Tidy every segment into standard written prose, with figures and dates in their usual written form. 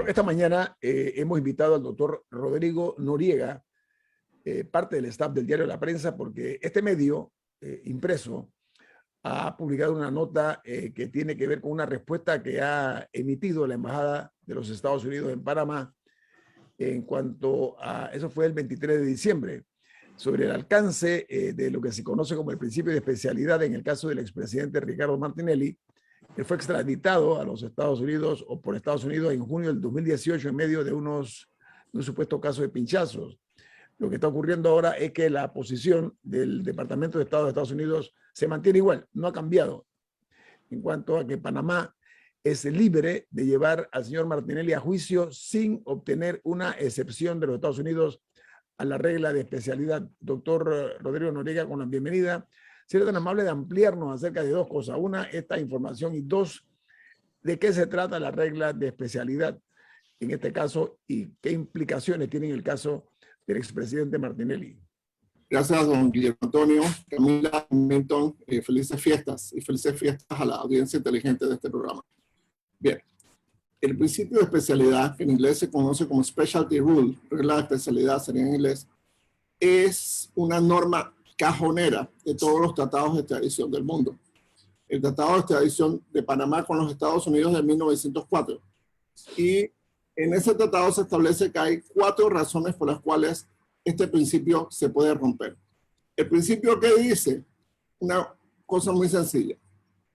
Bueno, esta mañana hemos invitado al doctor Rodrigo Noriega, parte del staff del diario La Prensa, porque este medio impreso ha publicado una nota que tiene que ver con una respuesta que ha emitido la Embajada de los Estados Unidos en Panamá en cuanto a, eso fue el 23 de diciembre, sobre el alcance de lo que se conoce como el principio de especialidad en el caso del expresidente Ricardo Martinelli, que fue extraditado a los Estados Unidos o por Estados Unidos en junio del 2018 en medio de un supuesto caso de pinchazos. Lo que está ocurriendo ahora es que la posición del Departamento de Estado de Estados Unidos se mantiene igual, no ha cambiado, en cuanto a que Panamá es libre de llevar al señor Martinelli a juicio sin obtener una excepción de los Estados Unidos a la regla de especialidad. Doctor Rodrigo Noriega, con la bienvenida. Sería tan amable de ampliarnos acerca de dos cosas. Una, esta información, y dos, de qué se trata la regla de especialidad en este caso y qué implicaciones tiene en el caso del expresidente Martinelli. Gracias, don Guillermo Antonio, Camila, Milton, felices fiestas y felices fiestas a la audiencia inteligente de este programa. Bien, el principio de especialidad, que en inglés se conoce como Specialty Rule, regla de especialidad sería en inglés, es una norma cajonera de todos los tratados de extradición del mundo. El tratado de extradición de Panamá con los Estados Unidos de 1904. Y en ese tratado se establece que hay 4 razones por las cuales este principio se puede romper. El principio que dice una cosa muy sencilla.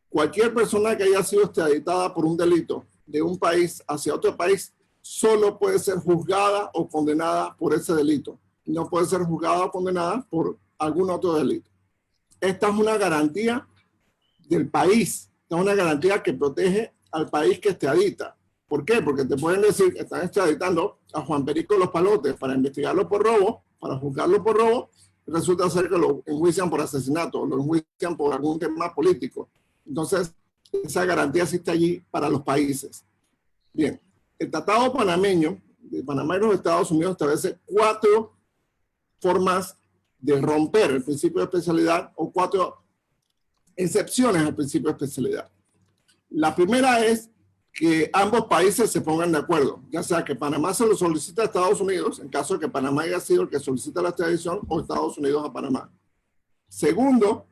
Cualquier persona que haya sido extraditada por un delito de un país hacia otro país solo puede ser juzgada o condenada por ese delito. No puede ser juzgada o condenada por algún otro delito. Esta es una garantía del país. Esta es una garantía que protege al país que extradita. ¿Por qué? Porque te pueden decir que están extraditando a Juan Perico Los Palotes para investigarlo por robo, para juzgarlo por robo, y resulta ser que lo enjuician por asesinato, lo enjuician por algún tema político. Entonces, esa garantía existe allí para los países. Bien, el tratado panameño de Panamá y los Estados Unidos establece 4 formas de romper el principio de especialidad o 4 excepciones al principio de especialidad. La primera es que ambos países se pongan de acuerdo, ya sea que Panamá se lo solicite a Estados Unidos, en caso de que Panamá haya sido el que solicita la extradición, o Estados Unidos a Panamá. Segundo,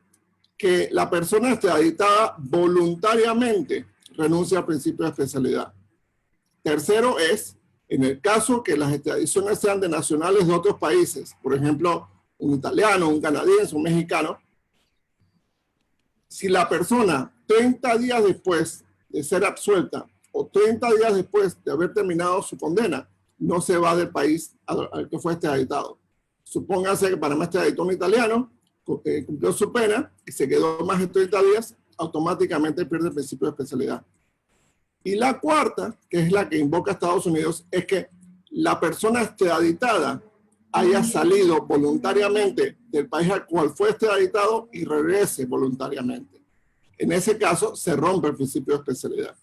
que la persona extraditada voluntariamente renuncia al principio de especialidad. Tercero es, en el caso que las extradiciones sean de nacionales de otros países, por ejemplo, un italiano, un canadiense, un mexicano, si la persona 30 días después de ser absuelta o 30 días después de haber terminado su condena, no se va del país al que fue extraditado. Supóngase que Panamá extraditó a un italiano, cumplió su pena y se quedó más de 30 días, automáticamente pierde el principio de especialidad. Y la cuarta, que es la que invoca Estados Unidos, es que la persona extraditada haya salido voluntariamente del país al cual fue extraditado y regrese voluntariamente. En ese caso, se rompe el principio de especialidad.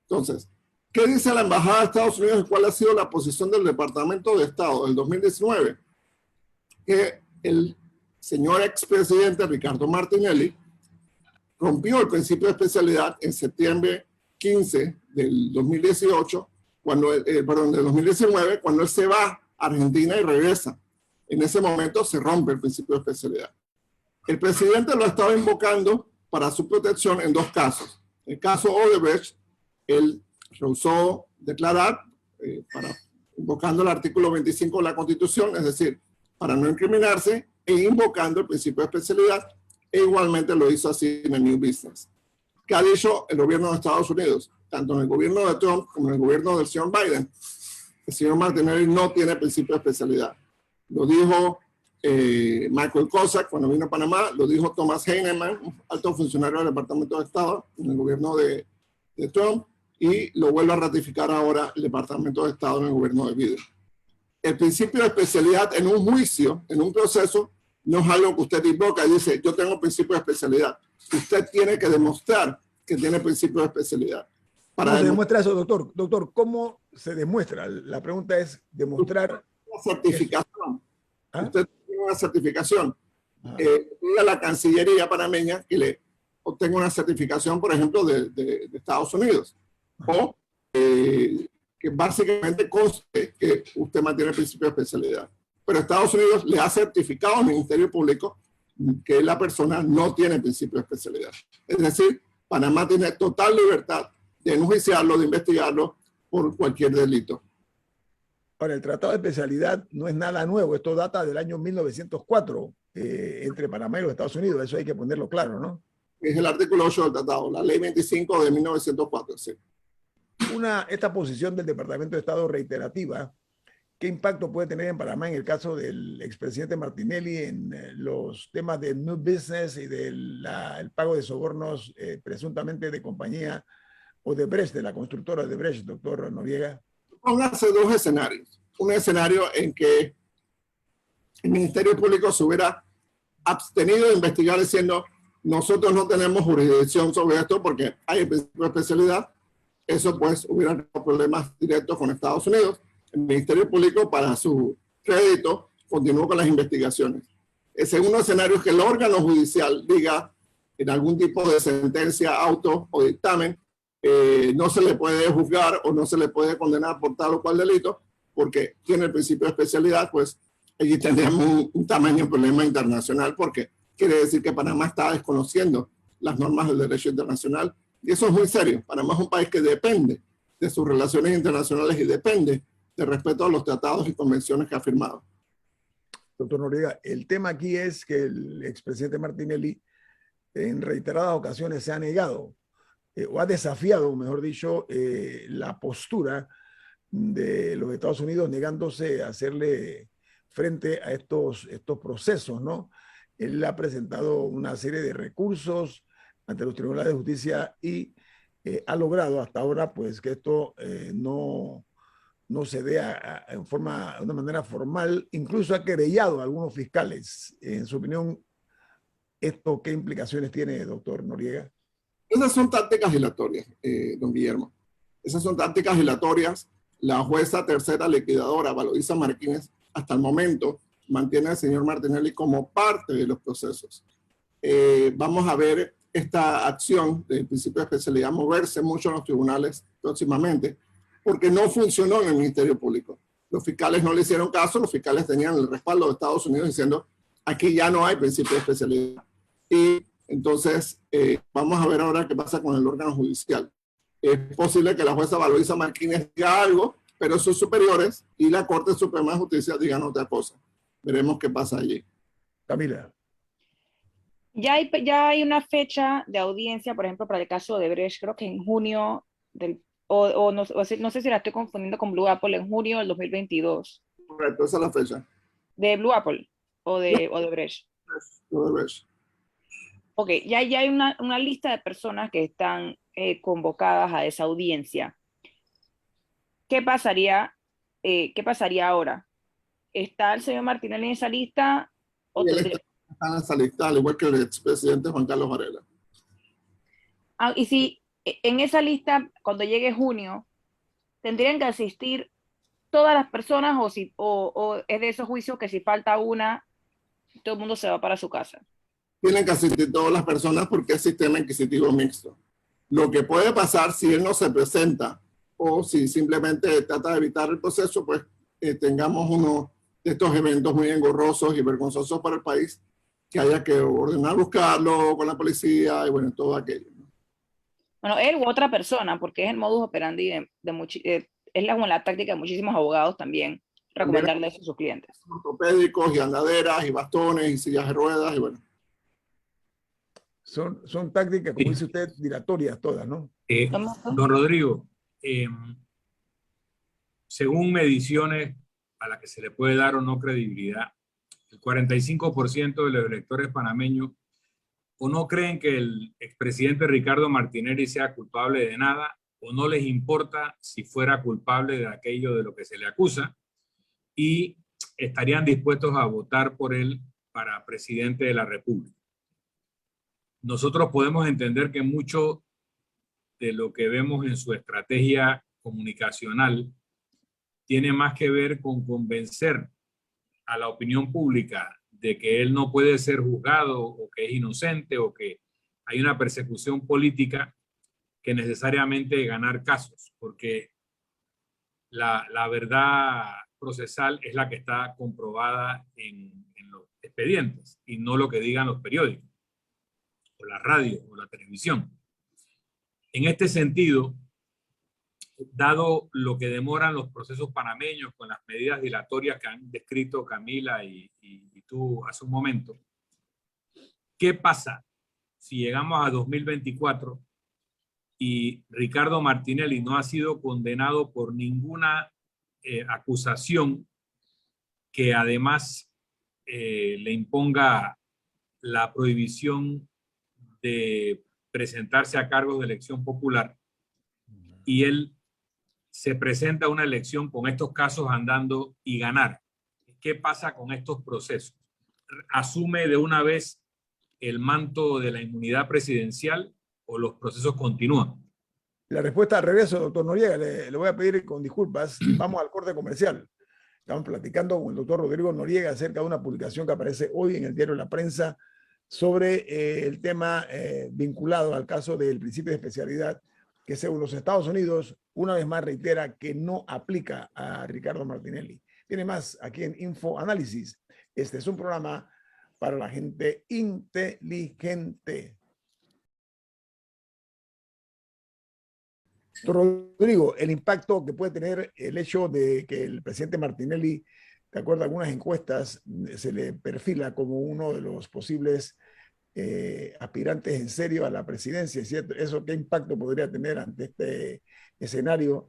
Entonces, ¿qué dice la Embajada de Estados Unidos y cuál ha sido la posición del Departamento de Estado del 2019? Que el señor expresidente Ricardo Martinelli rompió el principio de especialidad en septiembre 15 del 2018, del 2019, cuando él se va a Argentina y regresa. En ese momento se rompe el principio de especialidad. El presidente lo ha estado invocando para su protección en 2 casos. El caso Odebrecht, él rehusó declarar invocando el artículo 25 de la Constitución, es decir, para no incriminarse e invocando el principio de especialidad, e igualmente lo hizo así en el New Business. ¿Qué ha dicho el gobierno de Estados Unidos? Tanto en el gobierno de Trump como en el gobierno del señor Biden, el señor Martinelli no tiene principio de especialidad. Lo dijo Michael Cossack cuando vino a Panamá, lo dijo Thomas Heinemann, un alto funcionario del Departamento de Estado en el gobierno de Trump, y lo vuelve a ratificar ahora el Departamento de Estado en el gobierno de Biden. El principio de especialidad en un juicio, en un proceso, no es algo que usted invoca y dice, yo tengo principio de especialidad. Usted tiene que demostrar que tiene principio de especialidad. ¿Cómo se demuestra eso, doctor? Doctor, ¿cómo se demuestra? La pregunta es demostrar... Una certificación. ¿Ah? Usted tiene una certificación. A la Cancillería panameña que le obtenga una certificación, por ejemplo, de Estados Unidos. O que básicamente conste que usted mantiene el principio de especialidad. Pero Estados Unidos le ha certificado al Ministerio Público que la persona no tiene principio de especialidad. Es decir, Panamá tiene total libertad de enjuiciarlo, de investigarlo por cualquier delito. Ahora, el Tratado de Especialidad no es nada nuevo. Esto data del año 1904 entre Panamá y los Estados Unidos. Eso hay que ponerlo claro, ¿no? Es el artículo 8 del tratado, la ley 25 de 1904. Sí. Esta posición del Departamento de Estado reiterativa, ¿qué impacto puede tener en Panamá en el caso del expresidente Martinelli en los temas de New Business y del pago de sobornos presuntamente de compañía Odebrecht, de la constructora Odebrecht, doctor Noriega? Póngase dos escenarios. Un escenario en que el Ministerio Público se hubiera abstenido de investigar diciendo nosotros no tenemos jurisdicción sobre esto porque hay principio de especialidad. Eso pues hubiera tenido problemas directos con Estados Unidos. El Ministerio Público, para su crédito, continuó con las investigaciones. El segundo escenario es que el órgano judicial diga en algún tipo de sentencia, auto o dictamen, no se le puede juzgar o no se le puede condenar por tal o cual delito porque tiene el principio de especialidad, pues allí tendríamos un tamaño problema internacional porque quiere decir que Panamá está desconociendo las normas del derecho internacional y eso es muy serio. Panamá es un país que depende de sus relaciones internacionales y depende del respeto a los tratados y convenciones que ha firmado. Doctor Noriega, el tema aquí es que el expresidente Martinelli en reiteradas ocasiones se ha negado o ha desafiado, mejor dicho, la postura de los Estados Unidos negándose a hacerle frente a estos procesos, ¿no? Él ha presentado una serie de recursos ante los tribunales de justicia y ha logrado hasta ahora pues que esto no se dé de una manera formal. Incluso ha querellado a algunos fiscales. En su opinión, ¿esto qué implicaciones tiene, doctor Noriega? Esas son tácticas dilatorias, don Guillermo. Esas son tácticas dilatorias. La jueza tercera liquidadora, Valoisa Martínez, hasta el momento mantiene al señor Martinelli como parte de los procesos. Vamos a ver esta acción del principio de especialidad moverse mucho en los tribunales próximamente, porque no funcionó en el Ministerio Público. Los fiscales no le hicieron caso, los fiscales tenían el respaldo de Estados Unidos diciendo aquí ya no hay principio de especialidad. Y entonces vamos a ver ahora qué pasa con el órgano judicial. Es posible que la jueza Valoisa Martínez diga algo, pero sus superiores y la Corte Suprema de Justicia digan otra cosa. Veremos qué pasa allí. Camila. Ya hay una fecha de audiencia, por ejemplo, para el caso de Brecht, creo que en junio no sé si la estoy confundiendo con Blue Apple, en junio del 2022. Correcto, esa es la fecha. ¿De Blue Apple o de Brecht? De Brecht. Ok, ya hay una lista de personas que están convocadas a esa audiencia. ¿Qué pasaría ahora? ¿Está el señor Martinelli en esa lista? ¿O está en esa lista, al igual que el expresidente Juan Carlos Varela. Y si en esa lista, cuando llegue junio, tendrían que asistir todas las personas o es de esos juicios que si falta una, todo el mundo se va para su casa? Tienen que asistir todas las personas porque es sistema inquisitivo mixto. Lo que puede pasar si él no se presenta o si simplemente trata de evitar el proceso, pues tengamos uno de estos eventos muy engorrosos y vergonzosos para el país, que haya que ordenar buscarlo con la policía y bueno, todo aquello. Bueno, él u otra persona, porque es el modus operandi es la táctica de muchísimos abogados también, recomendarle eso a sus clientes. Ortopédicos y andaderas y bastones y sillas de ruedas y bueno. Son tácticas, como dice usted, dilatorias todas, ¿no? Don Rodrigo, según mediciones a las que se le puede dar o no credibilidad, el 45% de los electores panameños o no creen que el expresidente Ricardo Martinelli sea culpable de nada o no les importa si fuera culpable de aquello de lo que se le acusa y estarían dispuestos a votar por él para presidente de la República. Nosotros podemos entender que mucho de lo que vemos en su estrategia comunicacional tiene más que ver con convencer a la opinión pública de que él no puede ser juzgado o que es inocente o que hay una persecución política que necesariamente ganar casos, porque la verdad procesal es la que está comprobada en los expedientes y no lo que digan los periódicos, o la radio, o la televisión. En este sentido, dado lo que demoran los procesos panameños con las medidas dilatorias que han descrito Camila y tú hace un momento, ¿qué pasa si llegamos a 2024 y Ricardo Martinelli no ha sido condenado por ninguna acusación que además le imponga la prohibición de presentarse a cargos de elección popular, y él se presenta a una elección con estos casos andando y ganar? ¿Qué pasa con estos procesos? ¿Asume de una vez el manto de la inmunidad presidencial o los procesos continúan? La respuesta al revés, doctor Noriega. Le voy a pedir con disculpas. Vamos al corte comercial. Estamos platicando con el doctor Rodrigo Noriega acerca de una publicación que aparece hoy en el diario La Prensa sobre el tema vinculado al caso del principio de especialidad, que según los Estados Unidos, una vez más reitera que no aplica a Ricardo Martinelli. Tiene más aquí en Info Análisis. Este es un programa para la gente inteligente. Rodrigo, el impacto que puede tener el hecho de que el presidente Martinelli, de acuerdo a algunas encuestas, se le perfila como uno de los posibles aspirantes en serio a la presidencia, ¿cierto? ¿Eso qué impacto podría tener ante este escenario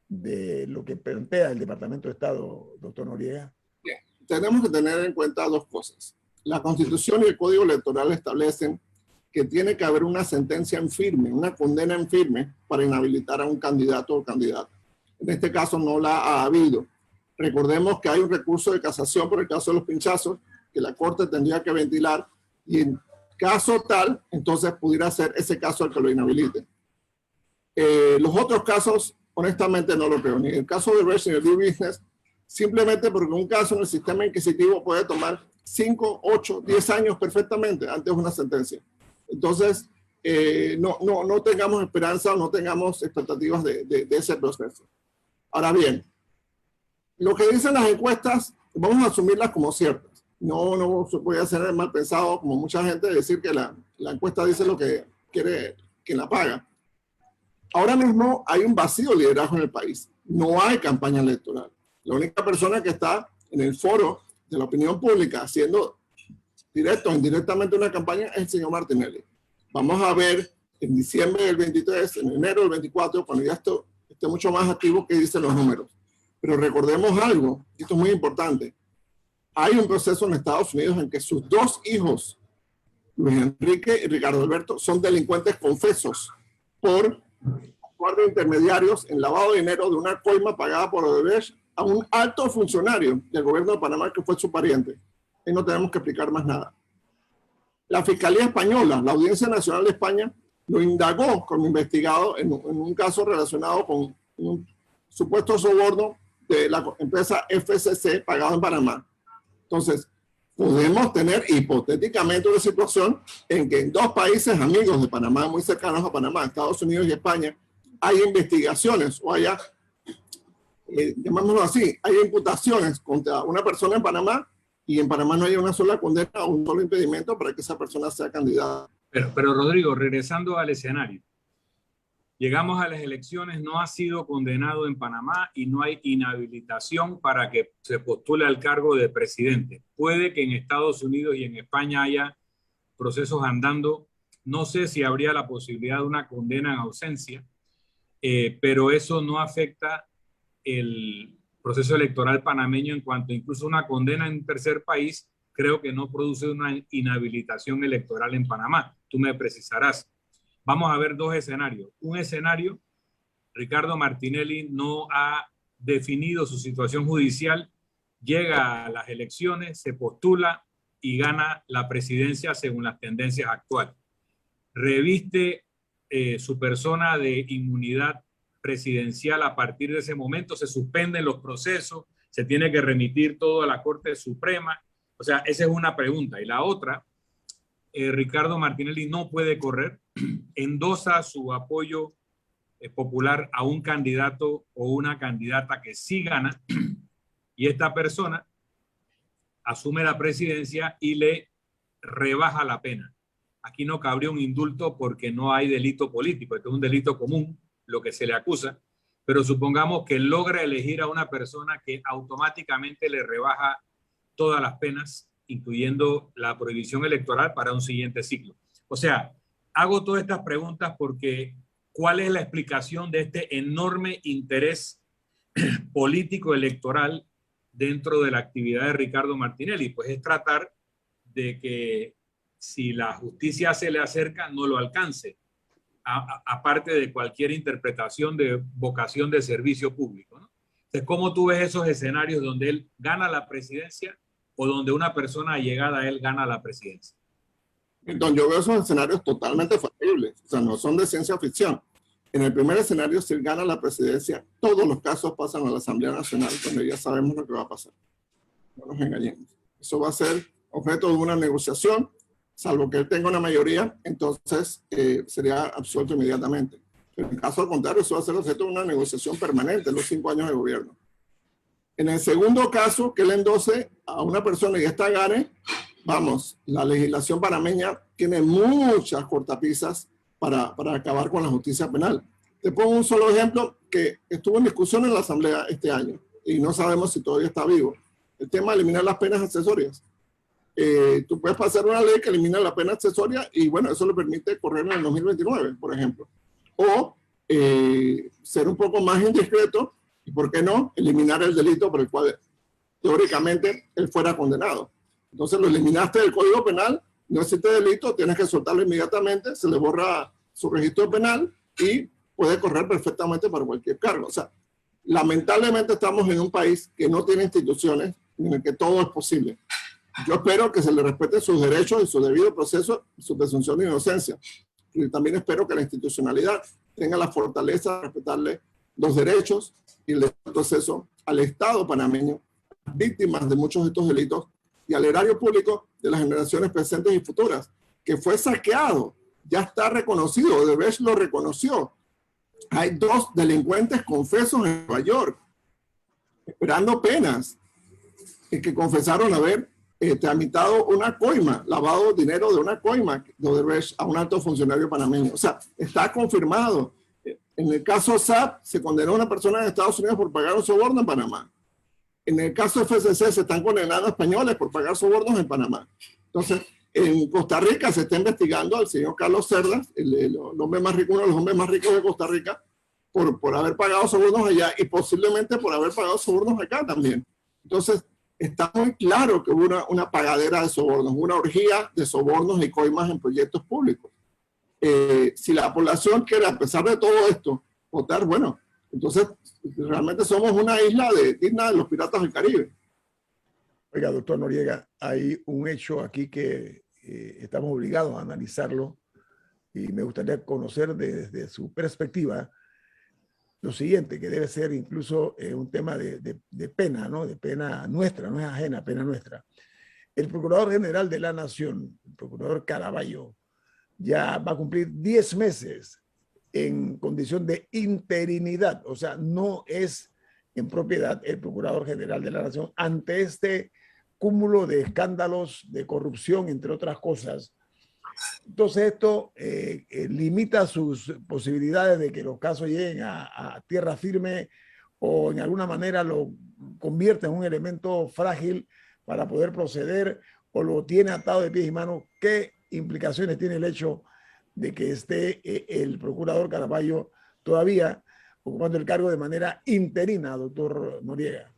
de lo que plantea el Departamento de Estado, doctor Noriega? Bien, tenemos que tener en cuenta dos cosas. La Constitución y el Código Electoral establecen que tiene que haber una sentencia en firme, una condena en firme para inhabilitar a un candidato o candidata. En este caso no la ha habido. Recordemos que hay un recurso de casación por el caso de los pinchazos que la Corte tendría que ventilar, y en caso tal, entonces pudiera ser ese caso el que lo inhabilite. Los otros casos, honestamente, no lo creo. Ni el caso de Resch ni el business, simplemente porque un caso en el sistema inquisitivo puede tomar 5, 8, 10 años perfectamente antes de una sentencia. Entonces, no tengamos esperanza, no tengamos expectativas de ese proceso. Ahora bien, lo que dicen las encuestas, vamos a asumirlas como ciertas. No se puede hacer mal pensado, como mucha gente, decir que la encuesta dice lo que quiere quien la paga. Ahora mismo hay un vacío de liderazgo en el país. No hay campaña electoral. La única persona que está en el foro de la opinión pública haciendo directo o indirectamente una campaña es el señor Martinelli. Vamos a ver en diciembre del 23, en enero del 24, cuando ya esto esté mucho más activo, qué dicen los números. Pero recordemos algo, y esto es muy importante. Hay un proceso en Estados Unidos en que sus dos hijos, Luis Enrique y Ricardo Alberto, son delincuentes confesos por actuar de intermediarios en lavado de dinero de una coima pagada por Odebrecht a un alto funcionario del gobierno de Panamá que fue su pariente. Y no tenemos que explicar más nada. La Fiscalía Española, la Audiencia Nacional de España, lo indagó como investigado en un caso relacionado con un supuesto soborno de la empresa FCC pagado en Panamá. Entonces, podemos tener hipotéticamente una situación en que en dos países amigos de Panamá, muy cercanos a Panamá, Estados Unidos y España, hay investigaciones o haya, llamémoslo así, hay imputaciones contra una persona en Panamá y en Panamá no hay una sola condena o un solo impedimento para que esa persona sea candidata. Pero Rodrigo, regresando al escenario, llegamos a las elecciones, no ha sido condenado en Panamá y no hay inhabilitación para que se postule al cargo de presidente. Puede que en Estados Unidos y en España haya procesos andando. No sé si habría la posibilidad de una condena en ausencia, pero eso no afecta el proceso electoral panameño en cuanto incluso una condena en un tercer país creo que no produce una inhabilitación electoral en Panamá. Tú me precisarás. Vamos a ver dos escenarios. Un escenario, Ricardo Martinelli no ha definido su situación judicial, llega a las elecciones, se postula y gana la presidencia según las tendencias actuales. Reviste su persona de inmunidad presidencial a partir de ese momento, se suspenden los procesos, se tiene que remitir todo a la Corte Suprema. O sea, esa es una pregunta. Y la otra, Ricardo Martinelli no puede correr, endosa su apoyo popular a un candidato o una candidata que sí gana y esta persona asume la presidencia y le rebaja la pena. Aquí no cabría un indulto porque no hay delito político, esto es un delito común, lo que se le acusa, pero supongamos que logra elegir a una persona que automáticamente le rebaja todas las penas, incluyendo la prohibición electoral para un siguiente ciclo. O sea, hago todas estas preguntas porque ¿cuál es la explicación de este enorme interés político electoral dentro de la actividad de Ricardo Martinelli? Pues es tratar de que si la justicia se le acerca, no lo alcance, aparte de cualquier interpretación de vocación de servicio público, ¿no? Entonces, ¿cómo tú ves esos escenarios donde él gana la presidencia o donde una persona allegada a él gana la presidencia? Entonces, yo veo esos escenarios totalmente factibles, o sea, no son de ciencia ficción. En el primer escenario, si él gana la presidencia, todos los casos pasan a la Asamblea Nacional, donde ya sabemos lo que va a pasar. No nos engañemos. Eso va a ser objeto de una negociación, salvo que él tenga una mayoría, entonces sería absuelto inmediatamente. En el caso contrario, eso va a ser objeto de una negociación permanente en los 5 años de gobierno. En el segundo caso, que él endose a una persona y esta gane, vamos, la legislación panameña tiene muchas cortapisas para acabar con la justicia penal. Te pongo un solo ejemplo que estuvo en discusión en la Asamblea este año y no sabemos si todavía está vivo. El tema de eliminar las penas accesorias. Tú puedes pasar una ley que elimina la pena accesoria y bueno, eso le permite correr en el 2029, por ejemplo. O ser un poco más indiscreto y, ¿por qué no?, eliminar el delito por el cual teóricamente él fuera condenado. Entonces lo eliminaste del Código Penal, no existe delito, tienes que soltarlo inmediatamente, se le borra su registro penal y puede correr perfectamente para cualquier cargo. O sea, lamentablemente estamos en un país que no tiene instituciones en el que todo es posible. Yo espero que se le respeten sus derechos y su debido proceso, su presunción de inocencia. Y también espero que la institucionalidad tenga la fortaleza de respetarle los derechos y el proceso al Estado panameño, víctimas de muchos de estos delitos, y al erario público de las generaciones presentes y futuras, que fue saqueado, ya está reconocido, Odebrecht lo reconoció. Hay 2 delincuentes confesos en Nueva York, esperando penas, y que confesaron haber tramitado una coima, lavado dinero de una coima de Odebrecht a un alto funcionario panameño. O sea, está confirmado. En el caso SAP, se condenó a una persona en Estados Unidos por pagar un soborno en Panamá. En el caso FCC, se están condenando a españoles por pagar sobornos en Panamá. Entonces, en Costa Rica se está investigando al señor Carlos Cerdas, el hombre más rico, uno de los hombres más ricos de Costa Rica, por haber pagado sobornos allá y posiblemente por haber pagado sobornos acá también. Entonces, está muy claro que hubo una pagadera de sobornos, una orgía de sobornos y coimas en proyectos públicos. Si la población quiere, a pesar de todo esto, votar, bueno, entonces realmente somos una isla digna de los piratas del Caribe. Oiga, doctor Noriega, hay un hecho aquí que estamos obligados a analizarlo y me gustaría conocer desde su perspectiva lo siguiente, que debe ser incluso un tema de pena, ¿no? De pena nuestra, no es ajena, pena nuestra. El Procurador General de la Nación, el Procurador Caraballo, ya va a cumplir 10 meses en condición de interinidad, o sea, no es en propiedad el Procurador General de la Nación ante este cúmulo de escándalos de corrupción, entre otras cosas. Entonces esto limita sus posibilidades de que los casos lleguen a tierra firme o en alguna manera lo convierte en un elemento frágil para poder proceder o lo tiene atado de pies y manos. ¿Qué implicaciones tiene el hecho de que esté el procurador Caraballo todavía ocupando el cargo de manera interina, doctor Noriega?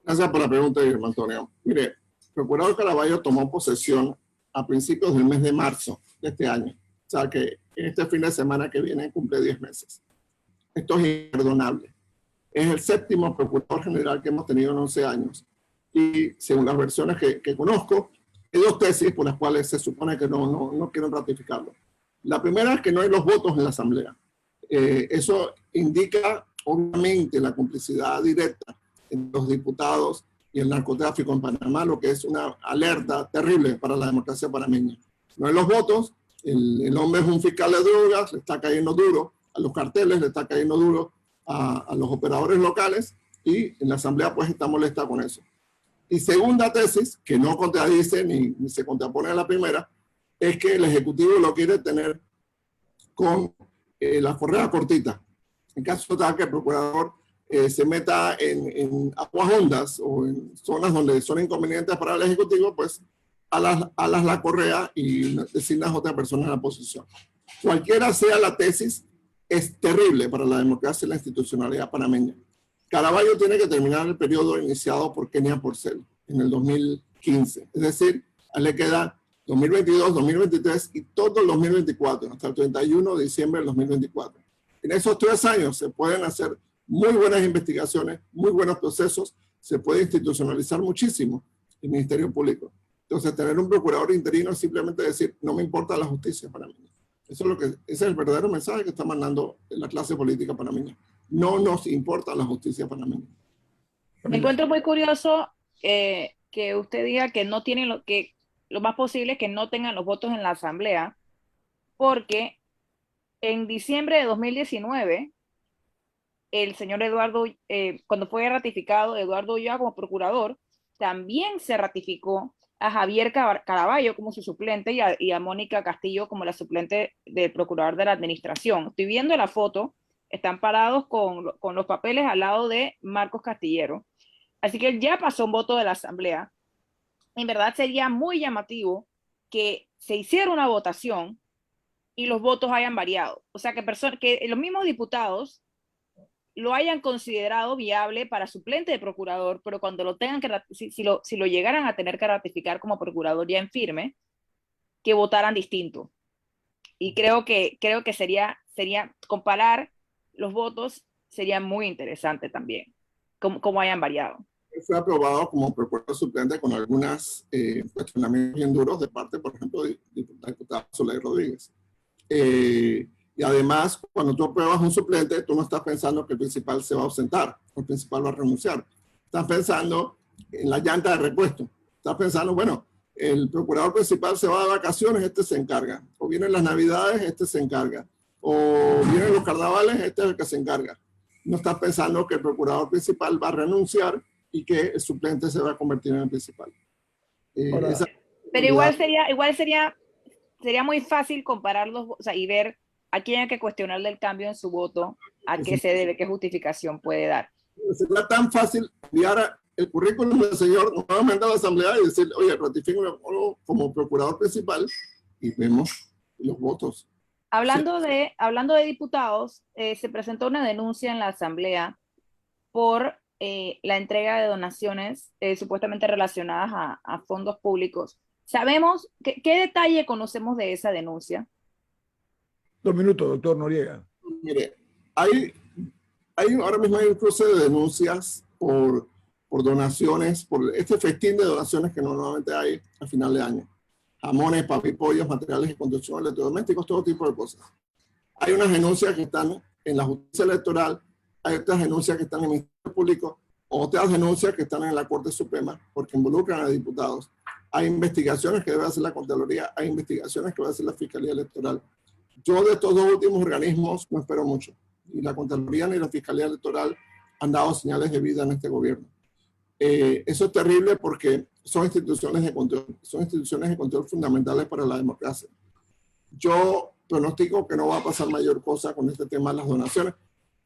Gracias por la pregunta, Guillermo Antonio. Mire, el procurador Caraballo tomó posesión a principios del mes de marzo de este año. O sea que este fin de semana que viene cumple 10 meses. Esto es imperdonable. Es el 7º procurador general que hemos tenido en 11 años. Y según las versiones que conozco, hay 2 tesis por las cuales se supone que no quieren ratificarlo. La primera es que no hay los votos en la Asamblea. Eso indica, obviamente, la complicidad directa entre los diputados y el narcotráfico en Panamá, lo que es una alerta terrible para la democracia panameña. No hay los votos, el hombre es un fiscal de drogas, le está cayendo duro a los carteles, le está cayendo duro a los operadores locales, y en la Asamblea pues está molesta con eso. Y segunda tesis, que no contradice ni se contrapone a la primera, es que el Ejecutivo lo quiere tener con la correa cortita. En caso tal que el procurador se meta en aguas hondas o en zonas donde son inconvenientes para el Ejecutivo, pues alas la correa y designas a otra persona en la posición. Cualquiera sea la tesis, es terrible para la democracia y la institucionalidad panameña. Caraballo tiene que terminar el periodo iniciado por Kenia Porcel en el 2015. Es decir, a él le queda 2022, 2023 y todo el 2024, hasta el 31 de diciembre del 2024. En esos 3 años se pueden hacer muy buenas investigaciones, muy buenos procesos, se puede institucionalizar muchísimo el Ministerio Público. Entonces, tener un procurador interino es simplemente decir, no me importa la justicia panameña. Ese es el verdadero mensaje que está mandando la clase política panameña. No nos importa la justicia panameña. Me encuentro muy curioso que usted diga que no tienen lo más posible es que no tengan los votos en la Asamblea, porque en diciembre de 2019, el señor Eduardo, cuando fue ratificado Eduardo Ulloa como procurador, también se ratificó a Javier Caraballo como su suplente y a Mónica Castillo como la suplente del procurador de la administración. Estoy viendo la foto, están parados con los papeles al lado de Marcos Castillero. Así que ya pasó un voto de la Asamblea. En verdad sería muy llamativo que se hiciera una votación y los votos hayan variado. O sea, que los mismos diputados lo hayan considerado viable para suplente de procurador, pero cuando lo tengan que, si lo llegaran a tener que ratificar como procurador ya en firme, que votaran distinto. Y creo que sería comparar los votos sería muy interesante también, cómo hayan variado. Fue aprobado como procurador suplente con algunos cuestionamientos bien duros de parte, por ejemplo, de diputada Soledad Rodríguez. Y además, cuando tú apruebas un suplente, tú no estás pensando que el principal se va a ausentar o el principal va a renunciar. Estás pensando en la llanta de repuesto. Estás pensando, bueno, el procurador principal se va de vacaciones, este se encarga. O vienen las navidades, este se encarga. O vienen los carnavales, este es el que se encarga. No estás pensando que el procurador principal va a renunciar y que el suplente se va a convertir en el principal. Pero igual sería muy fácil compararlos, o sea, y ver a quién hay que cuestionarle el cambio en su voto, a qué se debe, qué justificación puede dar. Sería tan fácil enviar el currículum del señor nuevamente a la Asamblea y decir, oye, ratifíquenlo como procurador principal y vemos los votos. Hablando de diputados, se presentó una denuncia en la Asamblea por la entrega de donaciones supuestamente relacionadas a fondos públicos. ¿Sabemos qué detalle conocemos de esa denuncia? 2 minutos, doctor Noriega. Mire, ahora mismo hay un cruce de denuncias por donaciones, por este festín de donaciones que normalmente hay a final de año. Jamones, papipollos, materiales de construcción, electrodomésticos, todo tipo de cosas. Hay unas denuncias que están en la justicia electoral, hay otras denuncias que están en el Ministerio Público, otras denuncias que están en la Corte Suprema porque involucran a diputados. Hay investigaciones que debe hacer la Contraloría, hay investigaciones que va a hacer la Fiscalía Electoral. Yo de estos 2 últimos organismos no espero mucho. Ni la Contraloría ni la Fiscalía Electoral han dado señales de vida en este gobierno. Eso es terrible porque son instituciones de control fundamentales para la democracia. Yo pronostico que no va a pasar mayor cosa con este tema de las donaciones.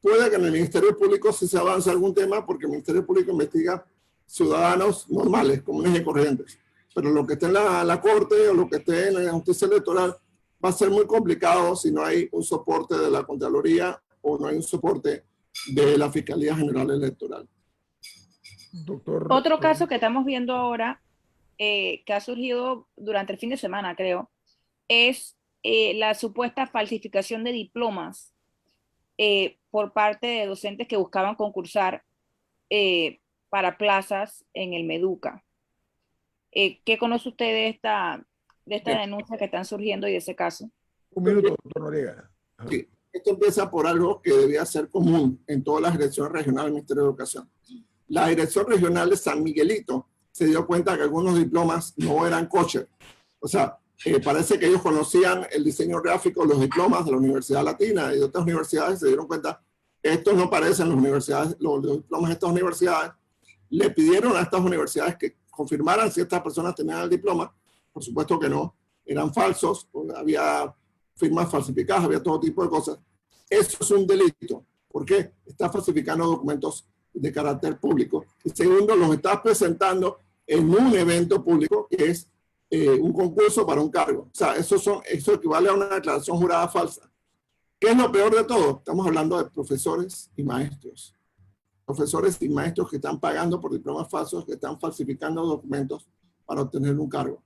Puede que en el Ministerio Público sí se avance algún tema porque el Ministerio Público investiga ciudadanos normales, comunes y corrientes. Pero lo que esté en la Corte o lo que esté en la justicia electoral va a ser muy complicado si no hay un soporte de la Contraloría o no hay un soporte de la Fiscalía General Electoral. Doctor, Otro caso que estamos viendo ahora, que ha surgido durante el fin de semana, creo, es la supuesta falsificación de diplomas por parte de docentes que buscaban concursar para plazas en el Meduca. ¿Qué conoce usted de esta denuncia que están surgiendo y de ese caso? 1 minuto, doctor Noriega. Sí, esto empieza por algo que debía ser común en todas las direcciones regionales del Ministerio de Educación. La Dirección Regional de San Miguelito se dio cuenta que algunos diplomas no eran kosher. O sea, Parece que ellos conocían el diseño gráfico, los diplomas de la Universidad Latina y de otras universidades, se dieron cuenta, estos no parecen los diplomas de estas universidades. Le pidieron a estas universidades que confirmaran si estas personas tenían el diploma. Por supuesto que no, eran falsos, había firmas falsificadas, había todo tipo de cosas. Eso es un delito. ¿Por qué? Está falsificando documentos de carácter público. Y segundo, los estás presentando en un evento público que es un concurso para un cargo. O sea, eso equivale a una declaración jurada falsa. ¿Qué es lo peor de todo? Estamos hablando de profesores y maestros. Profesores y maestros que están pagando por diplomas falsos, que están falsificando documentos para obtener un cargo.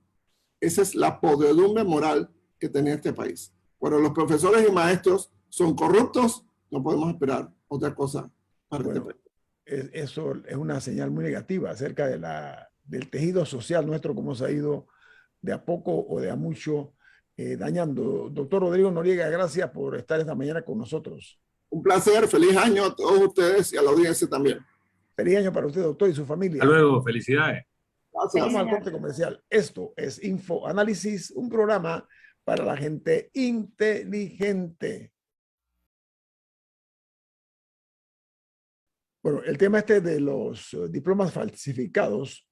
Esa es la podredumbre moral que tenía este país. Cuando los profesores y maestros son corruptos, no podemos esperar otra cosa para este país. Eso es una señal muy negativa acerca del tejido social nuestro, cómo se ha ido de a poco o de a mucho dañando. Doctor Rodrigo Noriega, gracias por estar esta mañana con nosotros. Un placer, feliz año a todos ustedes y a la audiencia también. Feliz año para usted, doctor, y su familia. Hasta luego, felicidades. Gracias. Vamos al corte comercial. Esto es Info Análisis, un programa para la gente inteligente. Bueno, el tema de los diplomas falsificados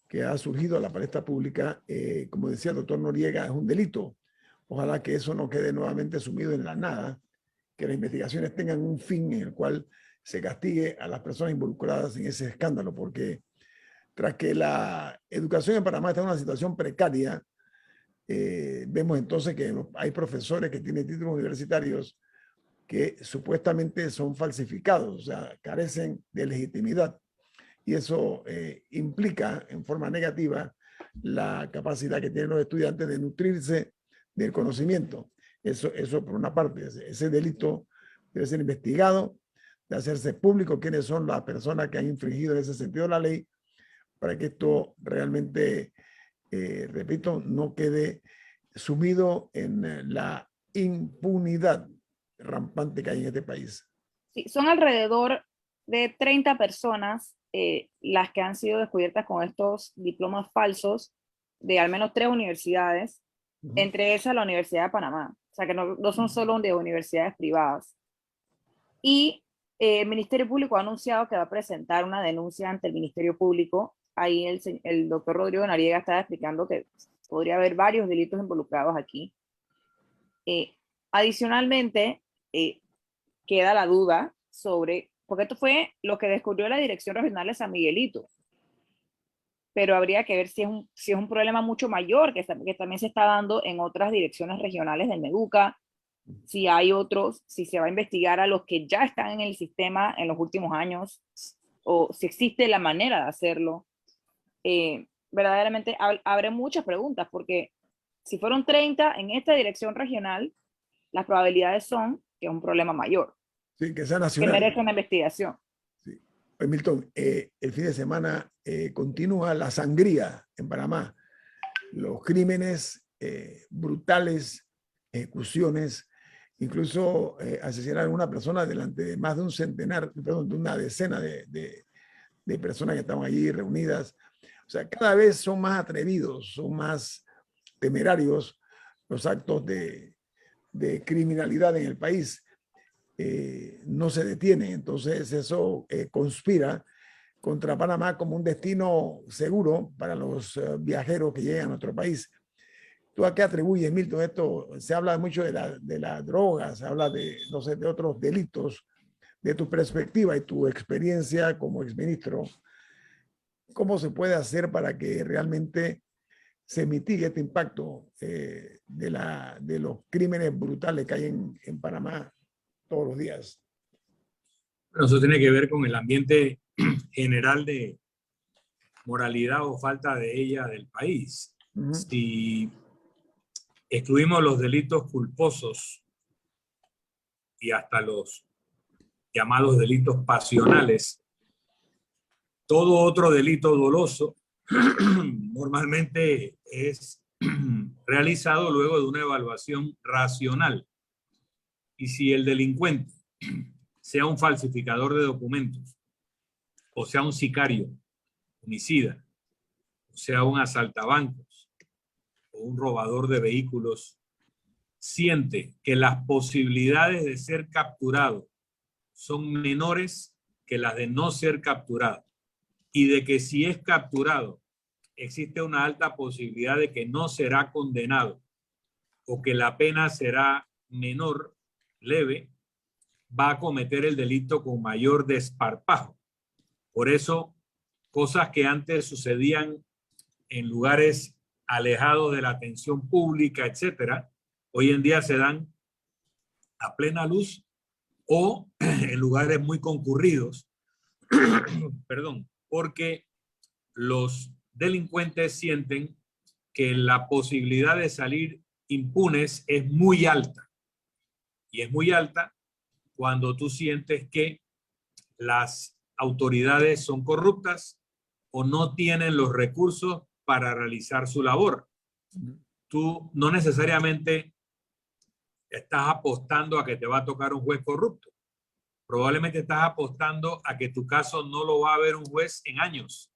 que ha surgido a la palestra pública, como decía el doctor Noriega, es un delito. Ojalá que eso no quede nuevamente sumido en la nada, que las investigaciones tengan un fin en el cual se castigue a las personas involucradas en ese escándalo, porque tras que la educación en Panamá está en una situación precaria, vemos entonces que hay profesores que tienen títulos universitarios que supuestamente son falsificados, o sea, carecen de legitimidad. Y eso implica en forma negativa la capacidad que tienen los estudiantes de nutrirse del conocimiento. Eso por una parte, ese delito debe ser investigado, de hacerse público quiénes son las personas que han infringido en ese sentido la ley, para que esto realmente, repito, no quede sumido en la impunidad rampante que hay en este país. Sí, son alrededor de 30 personas las que han sido descubiertas con estos diplomas falsos de al menos 3 universidades, entre esas la Universidad de Panamá. O sea que no son solo de universidades privadas. Y el Ministerio Público ha anunciado que va a presentar una denuncia ante el Ministerio Público. Ahí el doctor Rodrigo Noriega estaba explicando que podría haber varios delitos involucrados aquí. Adicionalmente, queda la duda sobre, porque esto fue lo que descubrió la Dirección Regional de San Miguelito, pero habría que ver si es un problema mucho mayor que también se está dando en otras direcciones regionales del Meduca, si hay otros, si se va a investigar a los que ya están en el sistema en los últimos años, o si existe la manera de hacerlo. Verdaderamente abre muchas preguntas, porque si fueron 30 en esta dirección regional, las probabilidades son que es un problema mayor. Sí, que sea nacional. Que merece una investigación. Sí. Pues Milton, el fin de semana continúa la sangría en Panamá. Los crímenes brutales, ejecuciones, incluso asesinar a una persona delante de más de de una decena de personas que estaban allí reunidas. O sea, cada vez son más atrevidos, son más temerarios los actos de criminalidad en el país. No se detienen, entonces eso conspira contra Panamá como un destino seguro para los viajeros que llegan a nuestro país. ¿Tú a qué atribuyes, Milton, esto? Se habla mucho de la droga, se habla de, no sé, de otros delitos. De tu perspectiva y tu experiencia como exministro, ¿cómo se puede hacer para que realmente se mitigue este impacto de los crímenes brutales que hay en Panamá todos los días? Bueno, eso tiene que ver con el ambiente general de moralidad o falta de ella del país. Si excluimos los delitos culposos y hasta los llamados delitos pasionales, todo otro delito doloso normalmente es realizado luego de una evaluación racional. Y si el delincuente, sea un falsificador de documentos, o sea un sicario, homicida, o sea un asaltabancos, o un robador de vehículos siente que las posibilidades de ser capturado son menores que las de no ser capturado, y de que si es capturado existe una alta posibilidad de que no será condenado o que la pena será menor, leve, va a cometer el delito con mayor desparpajo. Por eso, cosas que antes sucedían en lugares alejados de la atención pública, etcétera, hoy en día se dan a plena luz o en lugares muy concurridos, perdón, porque los delincuentes sienten que la posibilidad de salir impunes es muy alta. Y es muy alta cuando tú sientes que las autoridades son corruptas o no tienen los recursos para realizar su labor. Tú no necesariamente estás apostando a que te va a tocar un juez corrupto. Probablemente estás apostando a que tu caso no lo va a ver un juez en años,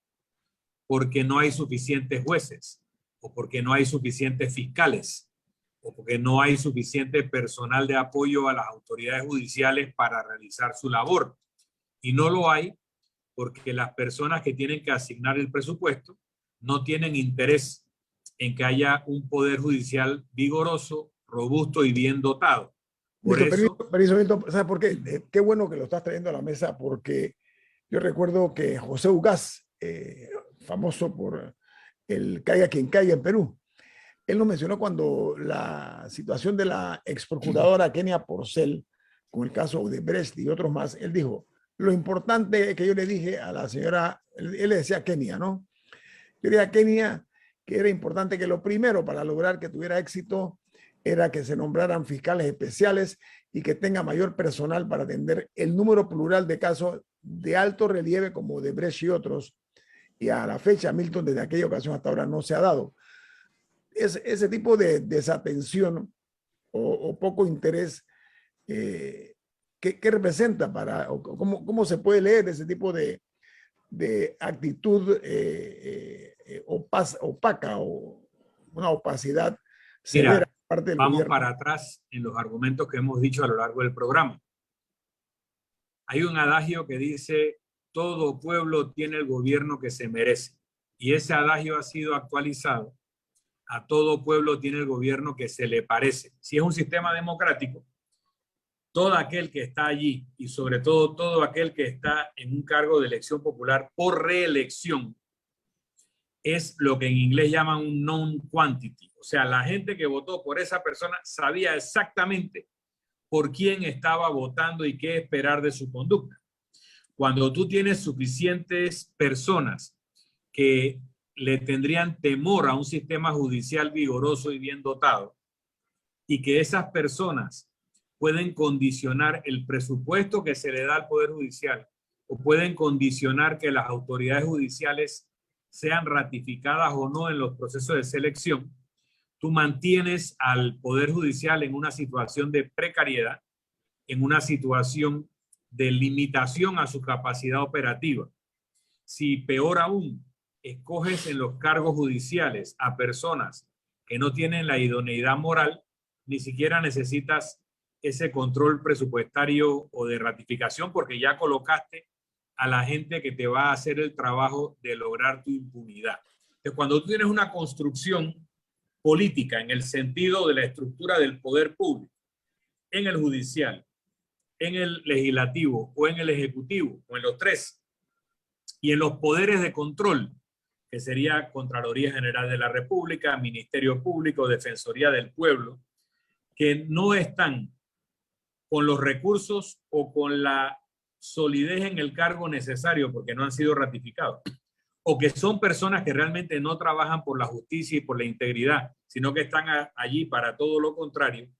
porque no hay suficientes jueces, o porque no hay suficientes fiscales, o porque no hay suficiente personal de apoyo a las autoridades judiciales para realizar su labor. Y no lo hay porque las personas que tienen que asignar el presupuesto no tienen interés en que haya un poder judicial vigoroso, robusto y bien dotado. Por eso, Milton, ¿sabes por qué? Qué bueno que lo estás trayendo a la mesa, porque yo recuerdo que José Ugaz, famoso por el caiga quien caiga en Perú, él nos mencionó cuando la situación de la ex procuradora Kenia Porcel, con el caso de Odebrecht y otros más, él dijo, lo importante que yo le dije a la señora, él le decía a Kenia, ¿no? Yo le dije a Kenia que era importante que lo primero para lograr que tuviera éxito era que se nombraran fiscales especiales y que tenga mayor personal para atender el número plural de casos de alto relieve como Odebrecht y otros. Y a la fecha, Milton, desde aquella ocasión hasta ahora no se ha dado. Ese tipo de desatención o poco interés, ¿qué representa para, o cómo se puede leer ese tipo de actitud opaca o una opacidad severa? mira, Parte del vamos gobierno? para atrás en los argumentos que hemos dicho a lo largo del programa. Hay un adagio que dice, todo pueblo tiene el gobierno que se merece. Y ese adagio ha sido actualizado a todo pueblo tiene el gobierno que se le parece. Si es un sistema democrático, todo aquel que está allí y sobre todo todo aquel que está en un cargo de elección popular por reelección es lo que en inglés llaman un known quantity. O sea, la gente que votó por esa persona sabía exactamente por quién estaba votando y qué esperar de su conducta. Cuando tú tienes suficientes personas que le tendrían temor a un sistema judicial vigoroso y bien dotado, y que esas personas pueden condicionar el presupuesto que se le da al Poder Judicial o pueden condicionar que las autoridades judiciales sean ratificadas o no en los procesos de selección, tú mantienes al Poder Judicial en una situación de precariedad, en una situación de limitación a su capacidad operativa. Si peor aún, escoges en los cargos judiciales a personas que no tienen la idoneidad moral, ni siquiera necesitas ese control presupuestario o de ratificación porque ya colocaste a la gente que te va a hacer el trabajo de lograr tu impunidad. Entonces, cuando tú tienes una construcción política en el sentido de la estructura del poder público, en el judicial, en el legislativo o en el ejecutivo, o en los tres, y en los poderes de control, que sería Contraloría General de la República, Ministerio Público, Defensoría del Pueblo, que no están con los recursos o con la solidez en el cargo necesario porque no han sido ratificados, o que son personas que realmente no trabajan por la justicia y por la integridad, sino que están allí para todo lo contrario,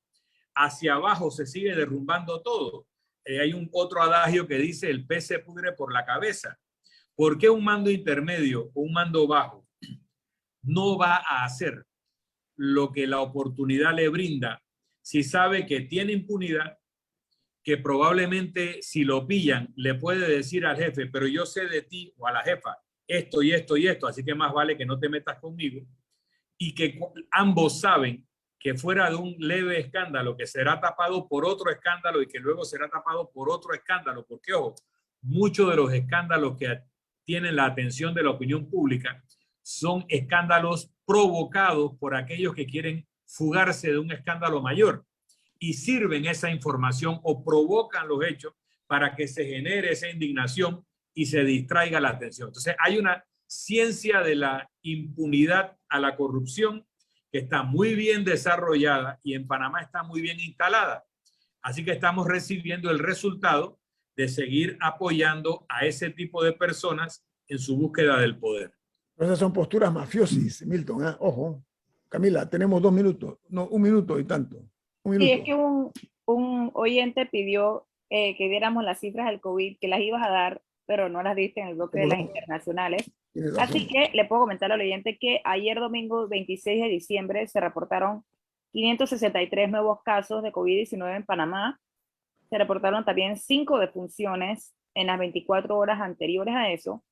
hacia abajo se sigue derrumbando todo. Hay otro adagio que dice el pez se pudre por la cabeza. ¿Por qué un mando intermedio o un mando bajo no va a hacer lo que la oportunidad le brinda si sabe que tiene impunidad, que probablemente si lo pillan le puede decir al jefe, pero yo sé de ti o a la jefa esto y esto y esto, así que más vale que no te metas conmigo, y que ambos saben que fuera de un leve escándalo que será tapado por otro escándalo y que luego será tapado por otro escándalo, porque ojo, muchos de los escándalos que tienen la atención de la opinión pública son escándalos provocados por aquellos que quieren fugarse de un escándalo mayor y sirven esa información o provocan los hechos para que se genere esa indignación y se distraiga la atención. Entonces hay una ciencia de la impunidad a la corrupción que está muy bien desarrollada y en Panamá está muy bien instalada. Así que estamos recibiendo el resultado de seguir apoyando a ese tipo de personas en su búsqueda del poder. Pero esas son posturas mafiosis, Milton. ¿Eh? Ojo. Camila, tenemos 2 minutos. No, 1 minuto y tanto. 1 minuto. Sí, es que un oyente pidió que diéramos las cifras del COVID, que las ibas a dar, pero no las diste en el bloque de las internacionales. Así que le puedo comentar al oyente que ayer domingo 26 de diciembre se reportaron 563 nuevos casos de COVID-19 en Panamá. Se reportaron también 5 defunciones en las 24 horas anteriores a eso.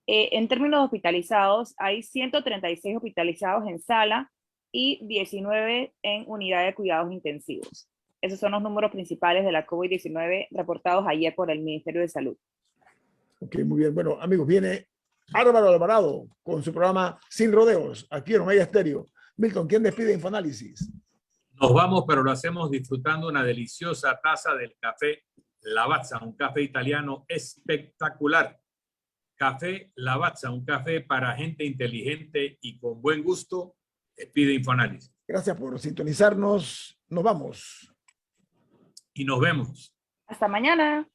En términos de hospitalizados, hay 136 hospitalizados en sala y 19 en unidad de cuidados intensivos. Esos son los números principales de la COVID-19 reportados ayer por el Ministerio de Salud. Ok, muy bien. Bueno, amigos, viene Álvaro Alvarado con su programa Sin Rodeos, aquí en Omega Estéreo. Milton, ¿quién despide Infoanálisis? Nos vamos, pero lo hacemos disfrutando una deliciosa taza del café Lavazza, un café italiano espectacular. Café Lavazza, un café para gente inteligente y con buen gusto. Despide Infoanálisis. Gracias por sintonizarnos. Nos vamos. Y nos vemos. Hasta mañana.